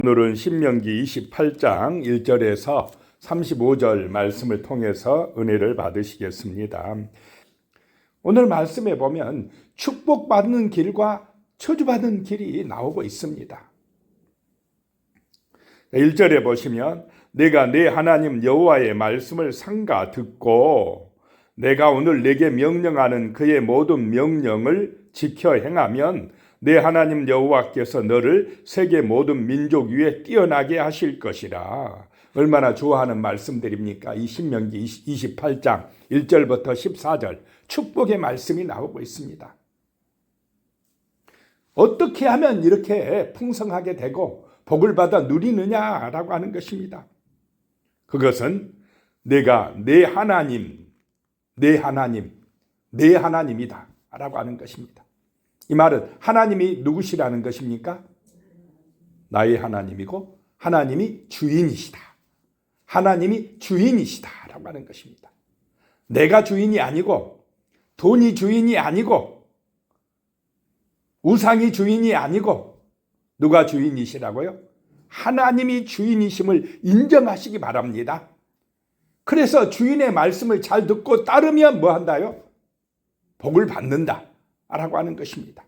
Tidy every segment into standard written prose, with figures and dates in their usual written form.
오늘은 신명기 28장 1절에서 35절 말씀을 통해서 은혜를 받으시겠습니다. 오늘 말씀에 보면 축복받는 길과 저주받는 길이 나오고 있습니다. 1절에 보시면 내가 내 하나님 여호와의 말씀을 삼가 듣고 내가 오늘 내게 명령하는 그의 모든 명령을 지켜 행하면 내 하나님 여호와께서 너를 세계 모든 민족 위에 뛰어나게 하실 것이라. 얼마나 좋아하는 말씀들입니까? 이 신명기 28장 1절부터 14절 축복의 말씀이 나오고 있습니다. 어떻게 하면 이렇게 풍성하게 되고 복을 받아 누리느냐라고 하는 것입니다. 그것은 내가 내 하나님이다 라고 하는 것입니다. 이 말은 하나님이 누구시라는 것입니까? 나의 하나님이고 하나님이 주인이시다. 하나님이 주인이시다라고 하는 것입니다. 내가 주인이 아니고 돈이 주인이 아니고 우상이 주인이 아니고 누가 주인이시라고요? 하나님이 주인이심을 인정하시기 바랍니다. 그래서 주인의 말씀을 잘 듣고 따르면 뭐 한다요? 복을 받는다 라고 하는 것입니다.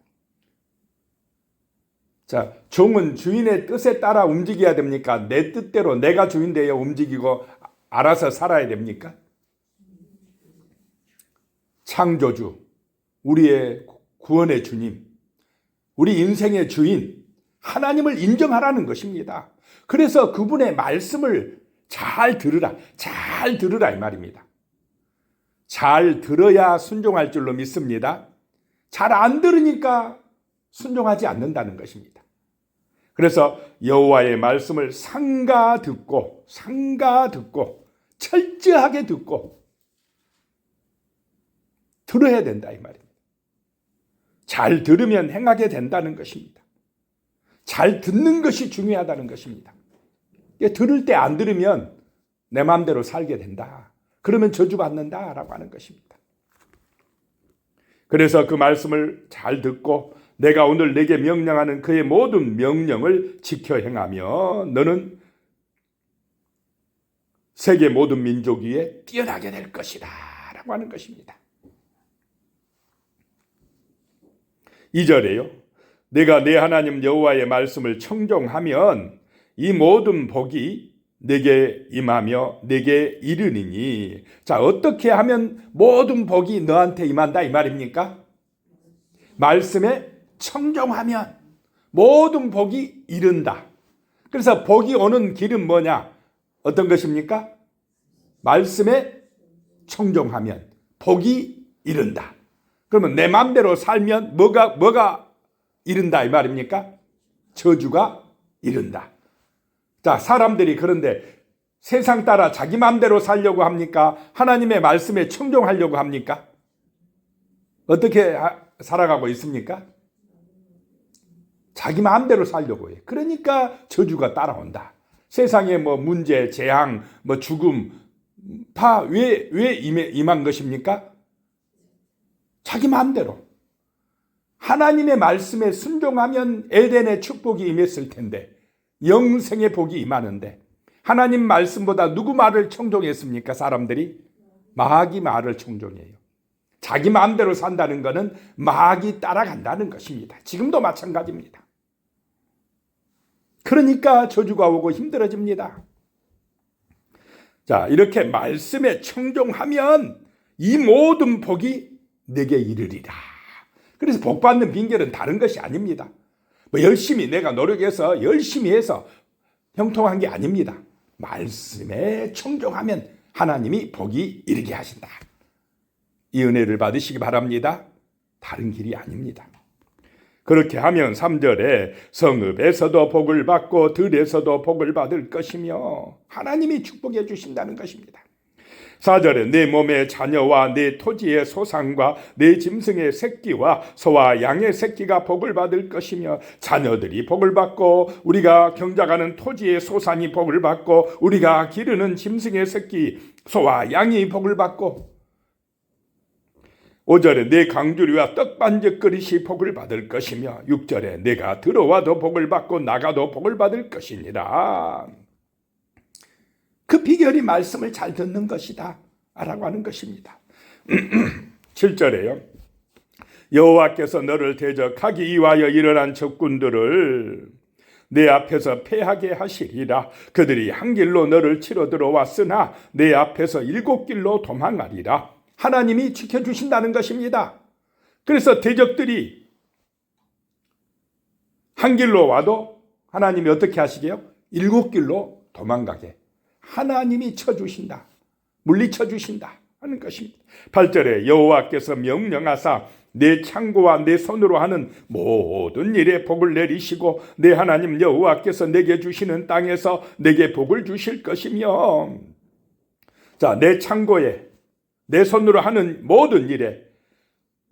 자, 종은 주인의 뜻에 따라 움직여야 됩니까? 내 뜻대로 내가 주인 되어 움직이고 알아서 살아야 됩니까? 창조주, 우리의 구원의 주님, 우리 인생의 주인 하나님을 인정하라는 것입니다. 그래서 그분의 말씀을 잘 들으라 이 말입니다. 잘 들어야 순종할 줄로 믿습니다. 잘 안 들으니까 순종하지 않는다는 것입니다. 그래서 여호와의 말씀을 삼가 듣고 철저하게 듣고 들어야 된다 이 말입니다. 잘 들으면 행하게 된다는 것입니다. 잘 듣는 것이 중요하다는 것입니다. 들을 때 안 들으면 내 마음대로 살게 된다. 그러면 저주받는다라고 하는 것입니다. 그래서 그 말씀을 잘 듣고 내가 오늘 내게 명령하는 그의 모든 명령을 지켜 행하며 너는 세계 모든 민족 위에 뛰어나게 될 것이다 라고 하는 것입니다. 2절에요. 내가 내 하나님 여호와의 말씀을 청종하면 이 모든 복이 내게 임하며 내게 이르니니. 자, 어떻게 하면 모든 복이 너한테 임한다 이 말입니까? 말씀에 청종하면 모든 복이 이른다. 그래서 복이 오는 길은 뭐냐? 어떤 것입니까? 말씀에 청종하면 복이 이른다. 그러면 내 마음대로 살면 뭐가 이른다 이 말입니까? 저주가 이른다. 자, 사람들이 그런데 세상 따라 자기 마음대로 살려고 합니까? 하나님의 말씀에 청종하려고 합니까? 어떻게 살아가고 있습니까? 자기 마음대로 살려고 해요. 그러니까 저주가 따라온다. 세상에 뭐 문제, 재앙, 뭐 죽음, 왜 임한 것입니까? 자기 마음대로. 하나님의 말씀에 순종하면 에덴의 축복이 임했을 텐데 영생의 복이 임하는데 하나님 말씀보다 누구 말을 청종했습니까? 사람들이 마귀 말을 청종해요. 자기 마음대로 산다는 것은 마귀 따라간다는 것입니다. 지금도 마찬가지입니다. 그러니까 저주가 오고 힘들어집니다. 자, 이렇게 말씀에 청종하면 이 모든 복이 내게 이르리라. 그래서 복 받는 빈결은 다른 것이 아닙니다. 뭐 열심히 내가 노력해서 열심히 해서 형통한 게 아닙니다. 말씀에 청종하면 하나님이 복이 이르게 하신다. 이 은혜를 받으시기 바랍니다. 다른 길이 아닙니다. 그렇게 하면 3절에 성읍에서도 복을 받고 들에서도 복을 받을 것이며 하나님이 축복해 주신다는 것입니다. 4절에 내 몸의 자녀와 내 토지의 소산과 내 짐승의 새끼와 소와 양의 새끼가 복을 받을 것이며 자녀들이 복을 받고 우리가 경작하는 토지의 소산이 복을 받고 우리가 기르는 짐승의 새끼 소와 양이 복을 받고 5절에 내 강주리와 떡반죽 그릇이 복을 받을 것이며 6절에 내가 들어와도 복을 받고 나가도 복을 받을 것이니라. 그 비결이 말씀을 잘 듣는 것이다 라고 하는 것입니다. 7절에요. 여호와께서 너를 대적하기 위하여 일어난 적군들을 내 앞에서 패하게 하시리라. 그들이 한 길로 너를 치러 들어왔으나 내 앞에서 7길로 도망하리라. 하나님이 지켜주신다는 것입니다. 그래서 대적들이 한 길로 와도 하나님이 어떻게 하시게요? 7길로 도망가게 하나님이 쳐주신다. 물리쳐 주신다 하는 것입니다. 8절에 여호와께서 명령하사 내 창고와 내 손으로 하는 모든 일에 복을 내리시고 내 하나님 여호와께서 내게 주시는 땅에서 내게 복을 주실 것이며, 자, 내 창고에 내 손으로 하는 모든 일에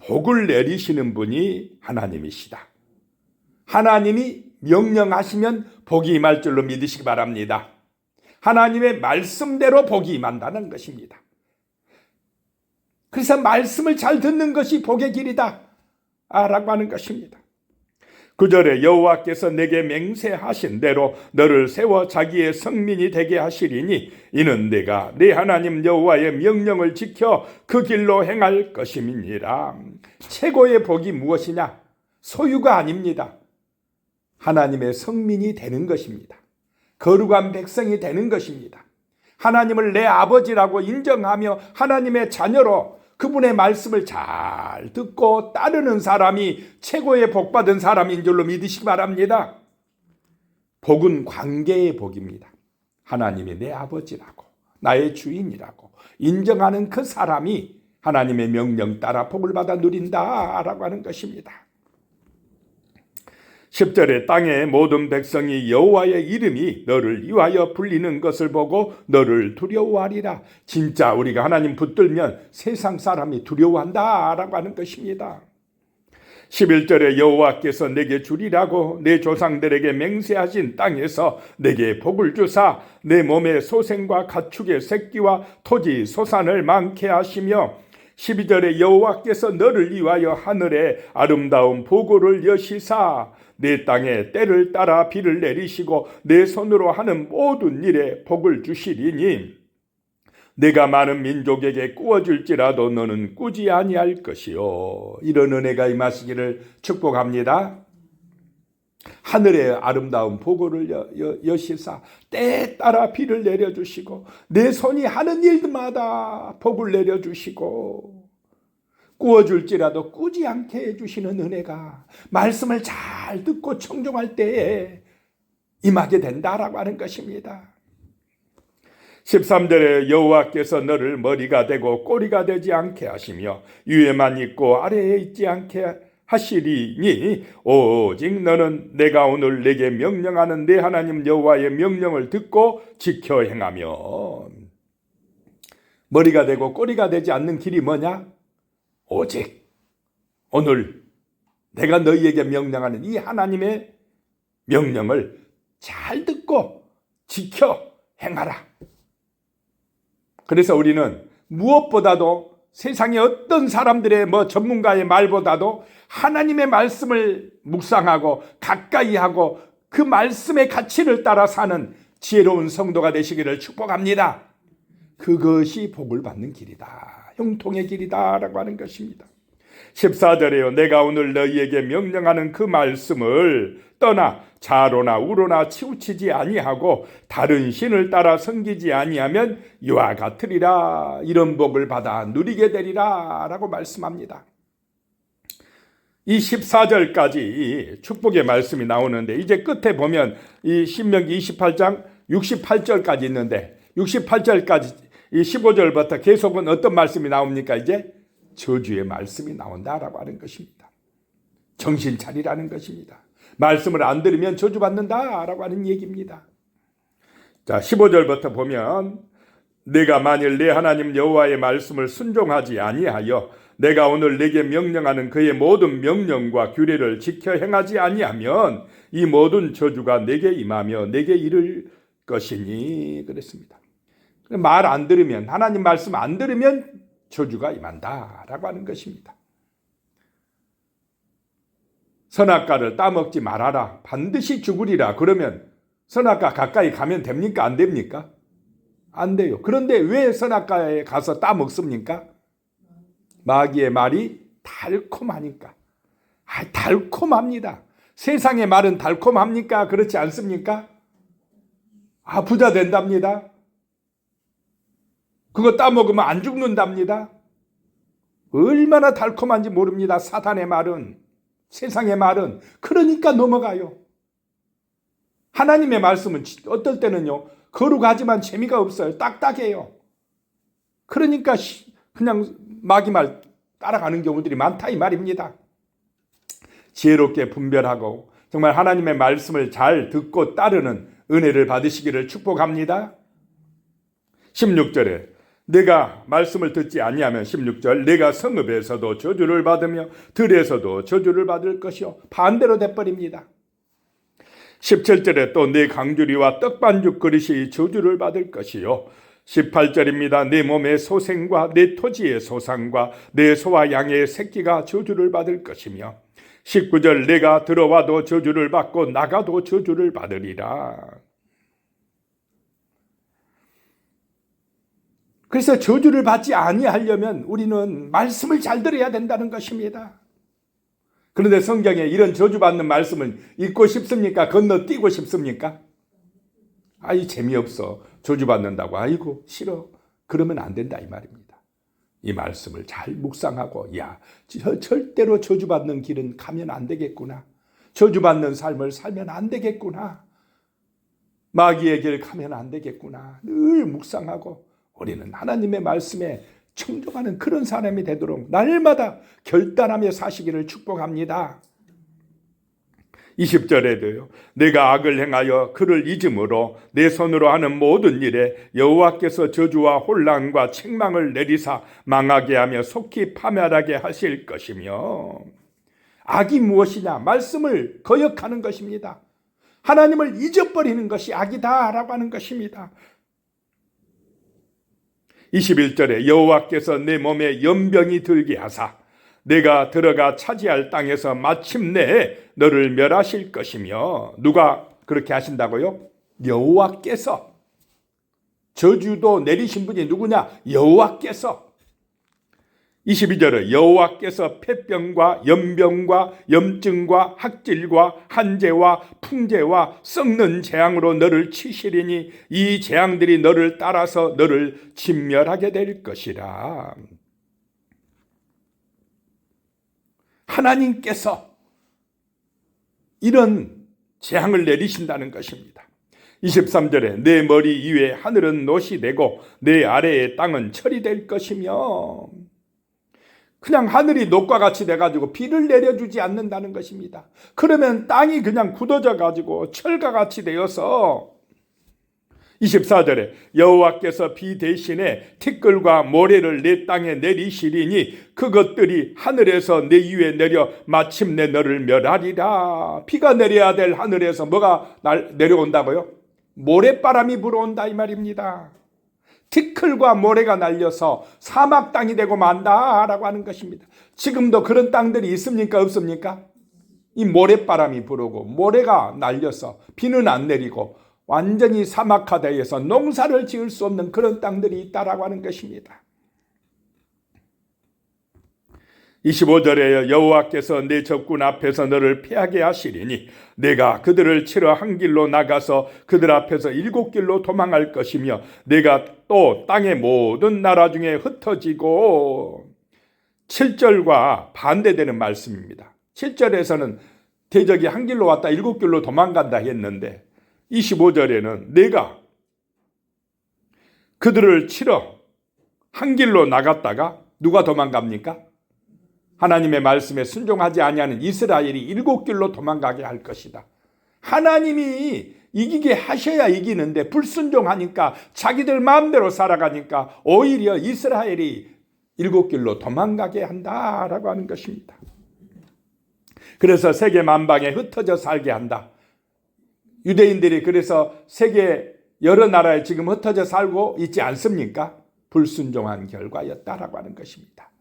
복을 내리시는 분이 하나님이시다. 하나님이 명령하시면 복이 임할 줄로 믿으시기 바랍니다. 하나님의 말씀대로 복이 임한다는 것입니다. 그래서 말씀을 잘 듣는 것이 복의 길이다 라고 하는 것입니다. 9절에 여호와께서 내게 맹세하신 대로 너를 세워 자기의 성민이 되게 하시리니 이는 내가 내 하나님 여호와의 명령을 지켜 그 길로 행할 것임이니라. 최고의 복이 무엇이냐? 소유가 아닙니다. 하나님의 성민이 되는 것입니다. 거룩한 백성이 되는 것입니다. 하나님을 내 아버지라고 인정하며 하나님의 자녀로 그분의 말씀을 잘 듣고 따르는 사람이 최고의 복받은 사람인 줄로 믿으시기 바랍니다. 복은 관계의 복입니다. 하나님이 내 아버지라고 나의 주인이라고 인정하는 그 사람이 하나님의 명령 따라 복을 받아 누린다라고 하는 것입니다. 10절에 땅의 모든 백성이 여호와의 이름이 너를 위하여 불리는 것을 보고 너를 두려워하리라. 진짜 우리가 하나님 붙들면 세상 사람이 두려워한다 라고 하는 것입니다. 11절에 여호와께서 내게 주리라고 내 조상들에게 맹세하신 땅에서 내게 복을 주사 내 몸의 소생과 가축의 새끼와 토지 소산을 많게 하시며, 12절에 여호와께서 너를 위하여 하늘에 아름다운 보고를 여시사 내 땅에 때를 따라 비를 내리시고 내 손으로 하는 모든 일에 복을 주시리니 내가 많은 민족에게 꾸어줄지라도 너는 꾸지 아니할 것이요. 이런 은혜가 임하시기를 축복합니다. 하늘에 아름다운 보고를 여시사 때에 따라 비를 내려주시고 내 손이 하는 일마다 복을 내려주시고 꾸어줄지라도 꾸지 않게 해주시는 은혜가 말씀을 잘 듣고 청종할 때에 임하게 된다라고 하는 것입니다. 13절에 여호와께서 너를 머리가 되고 꼬리가 되지 않게 하시며 위에만 있고 아래에 있지 않게 하시리니 오직 너는 내가 오늘 내게 명령하는 내 하나님 여호와의 명령을 듣고 지켜 행하며. 머리가 되고 꼬리가 되지 않는 길이 뭐냐? 오직 오늘 내가 너희에게 명령하는 이 하나님의 명령을 잘 듣고 지켜 행하라. 그래서 우리는 무엇보다도 세상의 어떤 사람들의 전문가의 말보다도 하나님의 말씀을 묵상하고 가까이 하고 그 말씀의 가치를 따라 사는 지혜로운 성도가 되시기를 축복합니다. 그것이 복을 받는 길이다. 형통의 길이다 라고 하는 것입니다. 14절에요. 내가 오늘 너희에게 명령하는 그 말씀을 떠나 자로나 우로나 치우치지 아니하고 다른 신을 따라 섬기지 아니하면 이와 같으리라. 이런 복을 받아 누리게 되리라 라고 말씀합니다. 이 14절까지 축복의 말씀이 나오는데 이제 끝에 보면 이 신명기 28장 68절까지 있는데 68절까지 이 15절부터 계속은 어떤 말씀이 나옵니까? 이제 저주의 말씀이 나온다라고 하는 것입니다. 정신 차리라는 것입니다. 말씀을 안 들으면 저주받는다라고 하는 얘기입니다. 자, 15절부터 보면 내가 만일 내 하나님 여호와의 말씀을 순종하지 아니하여 내가 오늘 내게 명령하는 그의 모든 명령과 규례를 지켜 행하지 아니하면 이 모든 저주가 내게 임하며 내게 이를 것이니 그랬습니다. 말 안 들으면, 하나님 말씀 안 들으면 저주가 임한다라고 하는 것입니다. 선악과를 따먹지 말아라. 반드시 죽으리라. 그러면 선악과 가까이 가면 됩니까? 안 됩니까? 안 돼요. 그런데 왜 선악과에 가서 따먹습니까? 마귀의 말이 달콤하니까. 달콤합니다. 세상의 말은 달콤합니까? 그렇지 않습니까? 부자 된답니다. 그거 따먹으면 안 죽는답니다. 얼마나 달콤한지 모릅니다. 사탄의 말은, 세상의 말은. 그러니까 넘어가요. 하나님의 말씀은 어떨 때는요, 거룩하지만 재미가 없어요. 딱딱해요. 그러니까 그냥 마귀 말 따라가는 경우들이 많다 이 말입니다. 지혜롭게 분별하고 정말 하나님의 말씀을 잘 듣고 따르는 은혜를 받으시기를 축복합니다. 16절에 내가 말씀을 듣지 아니하면 16절 내가 성읍에서도 저주를 받으며 들에서도 저주를 받을 것이요. 반대로 돼버립니다. 17절에 또 내 강주리와 떡반죽 그릇이 저주를 받을 것이요. 18절입니다. 내 몸의 소생과 내 토지의 소상과 내 소와 양의 새끼가 저주를 받을 것이며 19절 내가 들어와도 저주를 받고 나가도 저주를 받으리라. 그래서 저주를 받지 아니하려면 우리는 말씀을 잘 들어야 된다는 것입니다. 그런데 성경에 이런 저주받는 말씀을 읽고 싶습니까? 건너뛰고 싶습니까? 재미없어. 저주받는다고. 아이고 싫어. 그러면 안 된다 이 말입니다. 이 말씀을 잘 묵상하고 절대로 저주받는 길은 가면 안 되겠구나. 저주받는 삶을 살면 안 되겠구나. 마귀의 길 가면 안 되겠구나. 늘 묵상하고 우리는 하나님의 말씀에 청종하는 그런 사람이 되도록 날마다 결단하며 사시기를 축복합니다. 20절에도요. 내가 악을 행하여 그를 잊음으로 내 손으로 하는 모든 일에 여호와께서 저주와 혼란과 책망을 내리사 망하게 하며 속히 파멸하게 하실 것이며 악이 무엇이냐? 말씀을 거역하는 것입니다. 하나님을 잊어버리는 것이 악이다라고 하는 것입니다. 21절에 여호와께서 내 몸에 연병이 들게 하사 내가 들어가 차지할 땅에서 마침내 너를 멸하실 것이며 누가 그렇게 하신다고요? 여호와께서. 저주도 내리신 분이 누구냐? 여호와께서. 22절에 여호와께서 폐병과 연병과 염증과 학질과 한재와 풍재와 썩는 재앙으로 너를 치시리니 이 재앙들이 너를 따라서 너를 진멸하게 될 것이라. 하나님께서 이런 재앙을 내리신다는 것입니다. 23절에 내 머리 위에 하늘은 놋이 되고 내 아래의 땅은 철이 될 것이며 그냥 하늘이 놋과 같이 돼가지고 비를 내려주지 않는다는 것입니다. 그러면 땅이 그냥 굳어져 가지고 철과 같이 되어서 24절에 여호와께서 비 대신에 티끌과 모래를 내 땅에 내리시리니 그것들이 하늘에서 내 위에 내려 마침내 너를 멸하리라. 비가 내려야 될 하늘에서 뭐가 내려온다고요? 모래바람이 불어온다 이 말입니다. 티끌과 모래가 날려서 사막 땅이 되고 만다라고 하는 것입니다. 지금도 그런 땅들이 있습니까? 없습니까? 이 모래바람이 불어오고 모래가 날려서 비는 안 내리고 완전히 사막화되어서 농사를 지을 수 없는 그런 땅들이 있다라고 하는 것입니다. 25절에 여호와께서 내 적군 앞에서 너를 패하게 하시리니 내가 그들을 치러 한 길로 나가서 그들 앞에서 7길로 도망할 것이며 내가 또 땅의 모든 나라 중에 흩어지고 7절과 반대되는 말씀입니다. 7절에서는 대적이 한 길로 왔다 7길로 도망간다 했는데 25절에는 내가 그들을 치러 한 길로 나갔다가 누가 도망갑니까? 하나님의 말씀에 순종하지 아니하는 이스라엘이 7길로 도망가게 할 것이다. 하나님이 이기게 하셔야 이기는데 불순종하니까 자기들 마음대로 살아가니까 오히려 이스라엘이 7길로 도망가게 한다라고 하는 것입니다. 그래서 세계 만방에 흩어져 살게 한다. 유대인들이 그래서 세계 여러 나라에 지금 흩어져 살고 있지 않습니까? 불순종한 결과였다라고 하는 것입니다.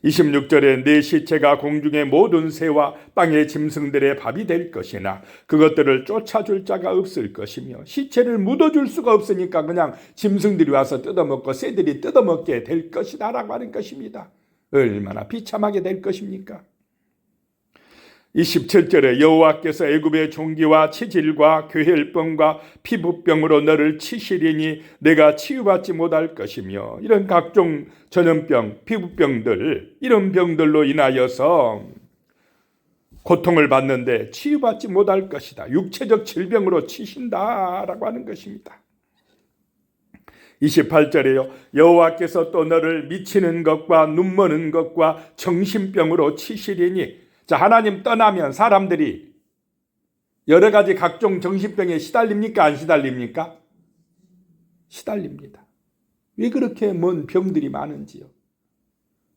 26절에 내 시체가 공중의 모든 새와 땅의 짐승들의 밥이 될 것이나 그것들을 쫓아줄 자가 없을 것이며 시체를 묻어줄 수가 없으니까 그냥 짐승들이 와서 뜯어먹고 새들이 뜯어먹게 될 것이다 라고 하는 것입니다. 얼마나 비참하게 될 것입니까? 27절에 여호와께서 애굽의 종기와 치질과 괴혈병과 피부병으로 너를 치시리니 내가 치유받지 못할 것이며, 이런 각종 전염병, 피부병들, 이런 병들로 인하여서 고통을 받는데 치유받지 못할 것이다. 육체적 질병으로 치신다라고 하는 것입니다. 28절에요. 여호와께서 또 너를 미치는 것과 눈머는 것과 정신병으로 치시리니, 자, 하나님 떠나면 사람들이 여러 가지 각종 정신병에 시달립니까? 안 시달립니까? 시달립니다. 왜 그렇게 먼 병들이 많은지요?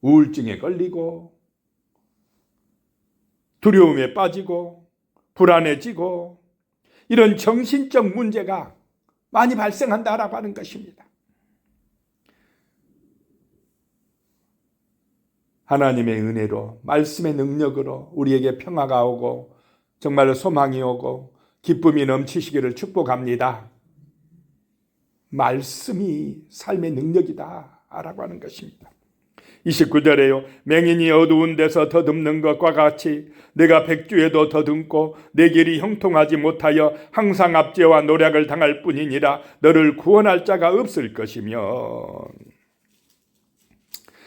우울증에 걸리고 두려움에 빠지고 불안해지고 이런 정신적 문제가 많이 발생한다라고 하는 것입니다. 하나님의 은혜로, 말씀의 능력으로 우리에게 평화가 오고 정말로 소망이 오고 기쁨이 넘치시기를 축복합니다. 말씀이 삶의 능력이다 라고 하는 것입니다. 29절에요. 맹인이 어두운 데서 더듬는 것과 같이 내가 백주에도 더듬고 내 길이 형통하지 못하여 항상 압제와 노략을 당할 뿐이니라. 너를 구원할 자가 없을 것이며,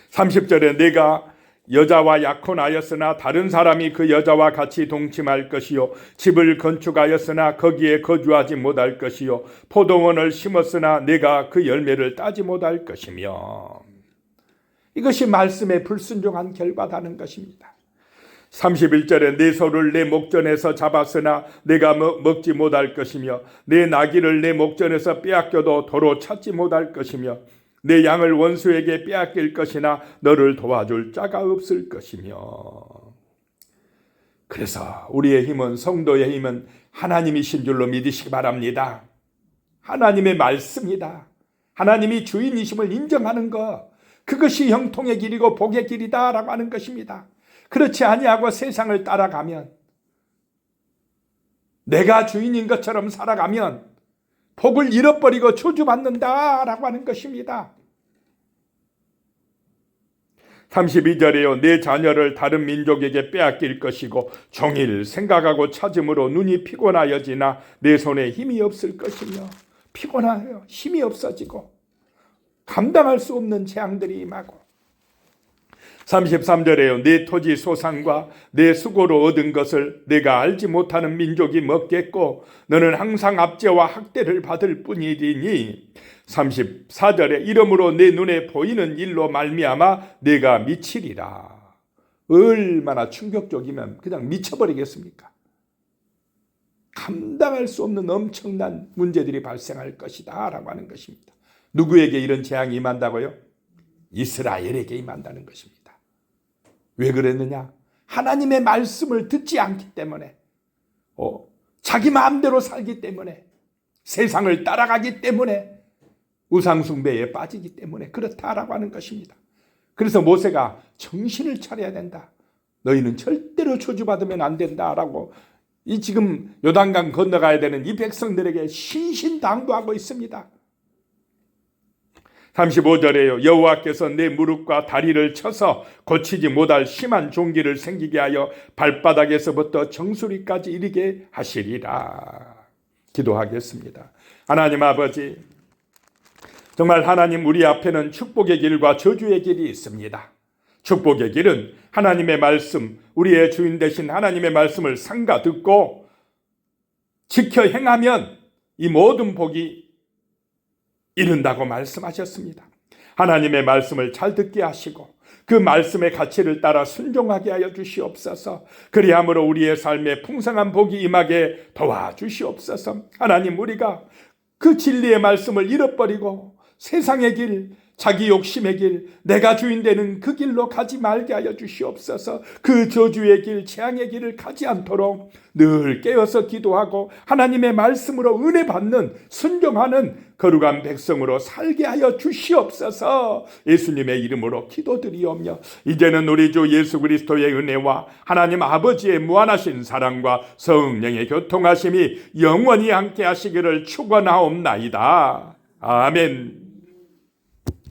30절에 내가 여자와 약혼하였으나 다른 사람이 그 여자와 같이 동침할 것이요, 집을 건축하였으나 거기에 거주하지 못할 것이요, 포도원을 심었으나 내가 그 열매를 따지 못할 것이며, 이것이 말씀에 불순종한 결과다는 것입니다. 31절에 내 소를 내 목전에서 잡았으나 내가 먹지 못할 것이며, 내 나귀를 내 목전에서 빼앗겨도 도로 찾지 못할 것이며, 내 양을 원수에게 빼앗길 것이나 너를 도와줄 자가 없을 것이며. 그래서 우리의 힘은, 성도의 힘은 하나님이신 줄로 믿으시기 바랍니다. 하나님의 말씀이다. 하나님이 주인이심을 인정하는 것, 그것이 형통의 길이고 복의 길이다라고 하는 것입니다. 그렇지 아니하고 세상을 따라가면, 내가 주인인 것처럼 살아가면 복을 잃어버리고 저주받는다라고 하는 것입니다. 32절에요. 내 자녀를 다른 민족에게 빼앗길 것이고 종일 생각하고 찾음으로 눈이 피곤하여지나 내 손에 힘이 없을 것이며, 피곤하여 힘이 없어지고 감당할 수 없는 재앙들이 임하고, 33절에요. 내 토지 소산과 내 수고로 얻은 것을 내가 알지 못하는 민족이 먹겠고 너는 항상 압제와 학대를 받을 뿐이리니, 34절에 이러므로 내 눈에 보이는 일로 말미암아 내가 미치리라. 얼마나 충격적이면 그냥 미쳐버리겠습니까? 감당할 수 없는 엄청난 문제들이 발생할 것이다 라고 하는 것입니다. 누구에게 이런 재앙이 임한다고요? 이스라엘에게 임한다는 것입니다. 왜 그랬느냐? 하나님의 말씀을 듣지 않기 때문에, 자기 마음대로 살기 때문에, 세상을 따라가기 때문에, 우상숭배에 빠지기 때문에 그렇다라고 하는 것입니다. 그래서 모세가 정신을 차려야 된다. 너희는 절대로 저주받으면 안 된다라고 이 지금 요단강 건너가야 되는 이 백성들에게 신신당부하고 있습니다. 35절에요. 여호와께서 내 무릎과 다리를 쳐서 고치지 못할 심한 종기를 생기게 하여 발바닥에서부터 정수리까지 이르게 하시리라. 기도하겠습니다. 하나님 아버지, 정말 하나님, 우리 앞에는 축복의 길과 저주의 길이 있습니다. 축복의 길은 하나님의 말씀, 우리의 주인 되신 하나님의 말씀을 삼가 듣고 지켜 행하면 이 모든 복이 이룬다고 말씀하셨습니다. 하나님의 말씀을 잘 듣게 하시고 그 말씀의 가치를 따라 순종하게 하여 주시옵소서. 그리함으로 우리의 삶에 풍성한 복이 임하게 도와주시옵소서. 하나님, 우리가 그 진리의 말씀을 잃어버리고 세상의 길, 자기 욕심의 길, 내가 주인 되는 그 길로 가지 말게 하여 주시옵소서. 그 저주의 길, 재앙의 길을 가지 않도록 늘 깨어서 기도하고 하나님의 말씀으로 은혜 받는 순종하는 거룩한 백성으로 살게 하여 주시옵소서. 예수님의 이름으로 기도드리오며 이제는 우리 주 예수 그리스도의 은혜와 하나님 아버지의 무한하신 사랑과 성령의 교통하심이 영원히 함께 하시기를 축원하옵나이다. 아멘.